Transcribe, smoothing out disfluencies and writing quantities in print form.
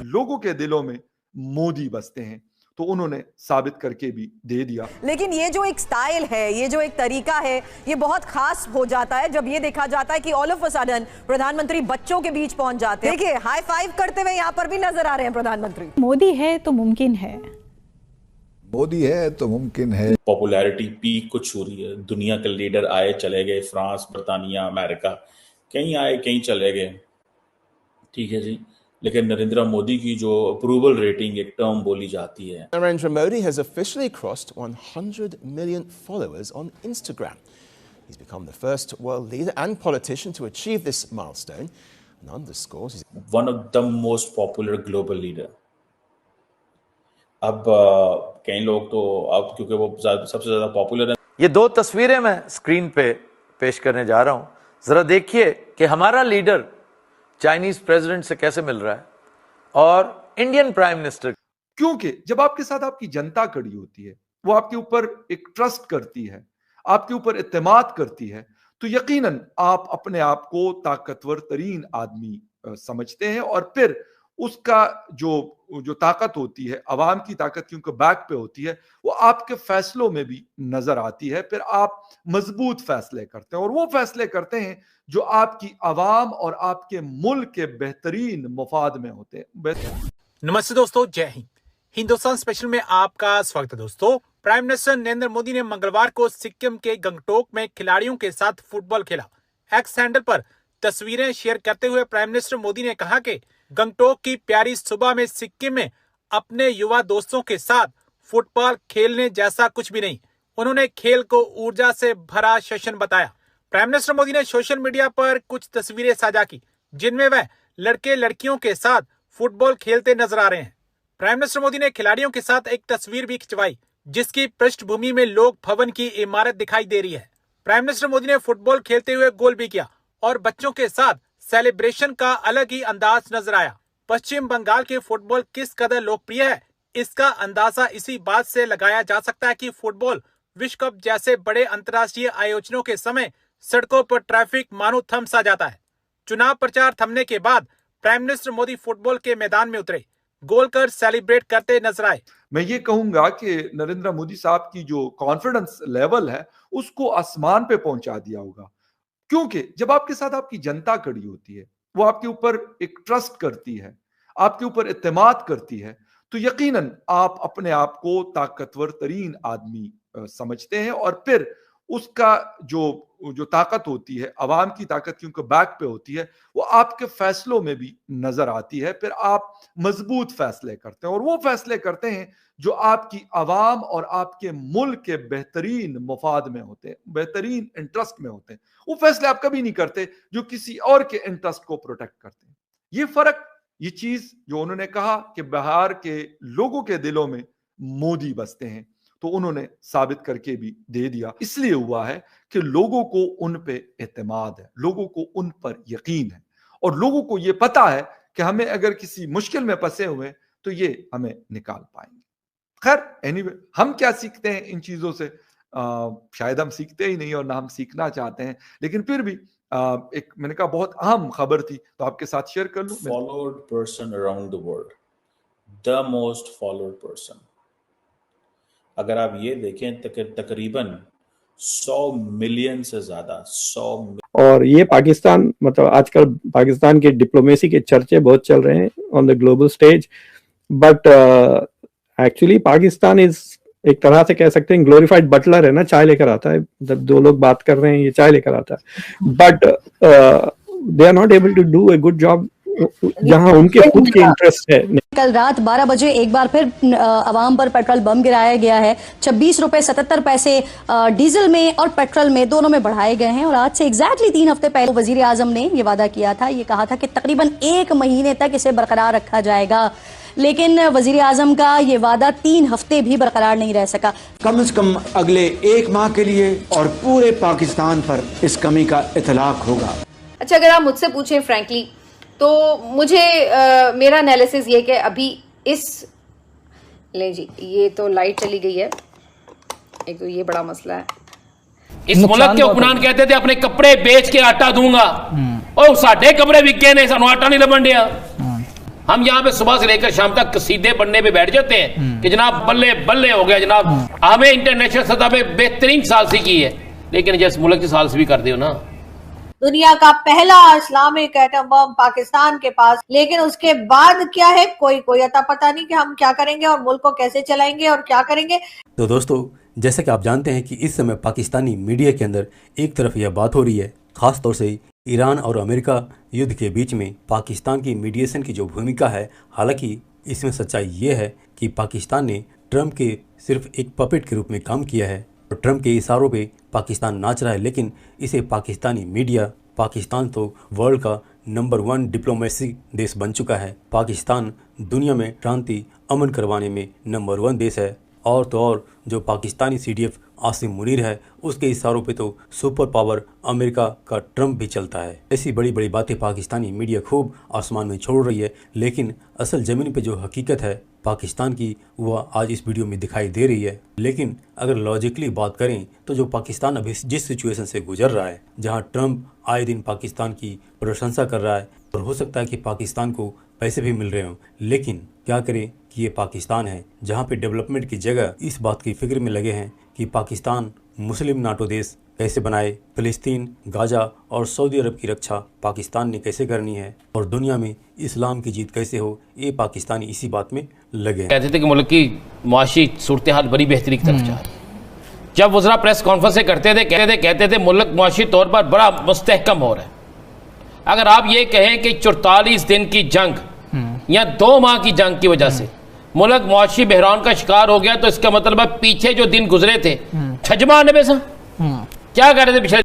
लोगों के दिलों में मोदी बसते हैं, तो उन्होंने साबित करके भी दे दिया। लेकिन ये जो एक स्टाइल है, ये जो एक तरीका है, ये बहुत खास हो जाता है जब ये देखा जाता है कि ऑल ऑफ अ सडन प्रधानमंत्री बच्चों के बीच पहुंच जाते हैं। देखिए, हाई फाइव करते हुए यहाँ पर भी नजर आ रहे हैं प्रधानमंत्री। मोदी है तो मुमकिन है, मोदी है तो मुमकिन है। पॉपुलैरिटी पीक को छू रही है। दुनिया के लीडर आए चले गए, फ्रांस, बर्तानिया, अमेरिका, कहीं आए कहीं चले गए, ठीक है जी। लेकिन नरेंद्र मोदी की जो अप्रूवल रेटिंग एक टर्म बोली जाती है। Narendra Modi has officially crossed 100 million followers on Instagram. He's become the first world leader and politician to achieve this milestone and underscores he's one of the most popular global leader. अब कई लोग तो अब क्योंकि वो सबसे ज्यादा popular है। ये दो तस्वीरें मैं स्क्रीन पे पेश करने जा रहा हूं, जरा देखिए कि हमारा लीडर चाइनीज प्रेसिडेंट से कैसे मिल रहा है और इंडियन प्राइम मिनिस्टर। क्योंकि जब आपके साथ आपकी जनता खड़ी होती है, वो आपके ऊपर एक ट्रस्ट करती है, आपके ऊपर इत्तेमाद करती है, तो यकीनन आप अपने आप को ताकतवर तरीन आदमी समझते हैं और फिर उसका जो ताकत होती है, अवाम की ताकत क्योंकि बैक पे होती है, वो आपके फैसलों में भी नजर आती है। फिर आप मजबूत फैसले करते हैं और वो फैसले करते हैं जो आपकी अवाम और आपके मुल्क के बेहतरीन मुफाद में होते हैं। नमस्ते दोस्तों, जय हिंद। हिंदुस्तान स्पेशल में आपका स्वागत है दोस्तों। प्राइम मिनिस्टर नरेंद्र मोदी ने मंगलवार को सिक्किम के गंगटोक में खिलाड़ियों के साथ फुटबॉल खेला। एक्स हैंडल पर तस्वीरें शेयर करते हुए प्राइम मिनिस्टर मोदी ने कहा कि गंगटोक की प्यारी सुबह में सिक्किम में अपने युवा दोस्तों के साथ फुटबॉल खेलने जैसा कुछ भी नहीं। उन्होंने खेल को ऊर्जा से भरा सेशन बताया। प्राइम मिनिस्टर मोदी ने सोशल मीडिया पर कुछ तस्वीरें साझा की जिनमें वह लड़के लड़कियों के साथ फुटबॉल खेलते नजर आ रहे हैं। प्राइम मिनिस्टर मोदी ने खिलाड़ियों के साथ एक तस्वीर भी खिंचवाई जिसकी पृष्ठभूमि में लोक भवन की इमारत दिखाई दे रही है। प्राइम मिनिस्टर मोदी ने फुटबॉल खेलते हुए गोल भी किया और बच्चों के साथ सेलिब्रेशन का अलग ही अंदाज नजर आया। पश्चिम बंगाल के फुटबॉल किस कदर लोकप्रिय है, इसका अंदाजा इसी बात से लगाया जा सकता है कि फुटबॉल विश्व कप जैसे बड़े अंतर्राष्ट्रीय आयोजनों के समय सड़कों पर ट्रैफिक मानो थम सा जाता है। चुनाव प्रचार थमने के बाद प्राइम मिनिस्टर मोदी फुटबॉल के मैदान में उतरे, गोल कर सेलिब्रेट करते नजर आए। मैं ये कहूंगा कि नरेंद्र मोदी साहब की जो कॉन्फिडेंस लेवल है उसको आसमान पे पहुंचा दिया होगा, क्योंकि जब आपके साथ आपकी जनता खड़ी होती है, वो आपके ऊपर एक ट्रस्ट करती है, आपके ऊपर इत्तेमाद करती है, तो यकीनन आप अपने आप को ताकतवर तरीन आदमी समझते हैं और फिर उसका जो ताकत होती है, अवाम की ताकत क्योंकि बैक पे होती है, वो आपके फैसलों में भी नजर आती है। फिर आप मजबूत फैसले करते हैं और वो फैसले करते हैं जो आपकी अवाम और आपके मुल्क के बेहतरीन मुफाद में होते हैं, बेहतरीन इंटरेस्ट में होते हैं। वो फैसले आप कभी नहीं करते जो किसी और के इंटरेस्ट को प्रोटेक्ट करते हैं। ये फर्क, ये चीज जो उन्होंने कहा कि बिहार के लोगों के दिलों में मोदी बसते हैं, तो उन्होंने साबित करके भी दे दिया। इसलिए हुआ है कि लोगों को उन पे एतमाद है, लोगों को उन पर यकीन है और लोगों को ये पता है कि हमें अगर किसी मुश्किल में फंसे हुए तो ये हमें निकाल पाएंगे। खैर एनीवे, हम क्या सीखते हैं इन चीजों से? शायद हम सीखते ही नहीं और ना हम सीखना चाहते हैं, लेकिन फिर भी एक मैंने कहा बहुत अहम खबर थी तो आपके साथ शेयर कर लूं। Followed person around the world, the most followed person. अगर आप ये देखें तकरीबन 100 मिलियन से ज्यादा, 100 और ये पाकिस्तान, मतलब आजकल पाकिस्तान के डिप्लोमेसी के चर्चे बहुत चल रहे हैं on the global stage, but actually Pakistan is एक तरह से कह सकते हैं ग्लोरिफाइड बटलर है ना, चाय लेकर आता है। जब दो लोग बात कर रहे हैं ये चाय लेकर आता है, but they are not able to do a good job जहां उनके खुद के इंटरेस्ट है। कल रात 12 बजे एक बार फिर अवाम पर पेट्रोल बम गिराया गया है। 26 रुपए 77 पैसे डीजल में और पेट्रोल में दोनों में बढ़ाए गए हैं और आज से एग्जैक्टली 3 हफ्ते पहले वजीर आजम ने ये वादा किया था, ये कहा था कि तकरीबन 1 महीने तक इसे बरकरार रखा जाएगा, लेकिन वजीर आजम का ये वादा 3 हफ्ते भी बरकरार नहीं रह सका। कम से कम अगले 1 माह के लिए और पूरे पाकिस्तान पर इस कमी का इतलाक होगा। अच्छा, अगर आप मुझसे पूछें फ्रैंकली तो मुझे मेरा एनालिसिस ये कि अभी इस ले जी, ये तो लाइट चली गई है, एक तो ये बड़ा मसला है। इस मुल्क के हुक्मरान कहते थे अपने कपड़े बेच के आटा दूंगा, और साढ़े कपड़े बिके ने, सानू आटा नहीं लबन दिया। हम यहाँ पे सुबह से लेकर शाम तक कसीदे पढ़ने पे बैठ जाते हैं कि जनाब बल्ले बल्ले हो गया जनाब, हमें इंटरनेशनल सतह पे बेहतरीन सालसी की है, लेकिन जिस मुल्क की सालसी भी कर दो ना। दुनिया का पहला इस्लामिक एटम बम पाकिस्तान के पास, लेकिन उसके बाद क्या है कोई अता पता नहीं कि हम क्या करेंगे और मुल्क को कैसे चलाएंगे और क्या करेंगे। तो दोस्तों, जैसा कि आप जानते हैं कि इस समय पाकिस्तानी मीडिया के अंदर एक तरफ यह बात हो रही है, खास तौर से ईरान और अमेरिका युद्ध के बीच में पाकिस्तान की मीडिएशन की जो भूमिका है, हालांकि इसमें सच्चाई ये है कि पाकिस्तान ने ट्रंप के सिर्फ एक पपेट के रूप में काम किया है और ट्रंप के इशारों पे पाकिस्तान नाच रहा है, लेकिन इसे पाकिस्तानी मीडिया, पाकिस्तान तो वर्ल्ड का नंबर 1 डिप्लोमेसी देश बन चुका है। पाकिस्तान दुनिया में शांति अमन करवाने में नंबर 1 देश है, और तो और जो पाकिस्तानी CDF आसिम मुनीर है, उसके इशारों पे तो सुपर पावर अमेरिका का ट्रंप भी चलता है। ऐसी बड़ी बड़ी बातें पाकिस्तानी मीडिया खूब आसमान में छोड़ रही है, लेकिन असल ज़मीन पे जो हकीकत है पाकिस्तान की, वह आज इस वीडियो में दिखाई दे रही है। लेकिन अगर लॉजिकली बात करें तो जो पाकिस्तान अभी जिस सिचुएशन से गुजर रहा है, जहां ट्रंप आए दिन पाकिस्तान की प्रशंसा कर रहा है, और हो सकता है कि पाकिस्तान को पैसे भी मिल रहे हों, लेकिन क्या करें कि ये पाकिस्तान है जहां पे डेवलपमेंट की जगह इस बात की फिक्र में लगे हैं कि पाकिस्तान मुस्लिम नाटो देश कैसे बनाए, फिलिस्तीन, गाजा और सऊदी अरब की रक्षा पाकिस्तान ने कैसे करनी है, और दुनिया में इस्लाम की जीत कैसे हो, ये पाकिस्तानी इसी बात में लगे हैं। कहते थे कि मुल्क की मुआशी सूरत हाल बड़ी बेहतरी की तरफ जा रही है। जब वज़रा प्रेस कॉन्फ्रेंस करते थे कहते थे मुल्क मुआशी तौर पर बड़ा मुस्तहकम हो रहा है। अगर आप ये कहें कि 44 दिन की जंग या 2 माह की जंग की वजह से मुल्क मुआशी बहरान का शिकार हो गया, तो इसका मतलब है पीछे जो दिन गुजरे थे, छजमा नबे सा क्या कर रहे थे पिछले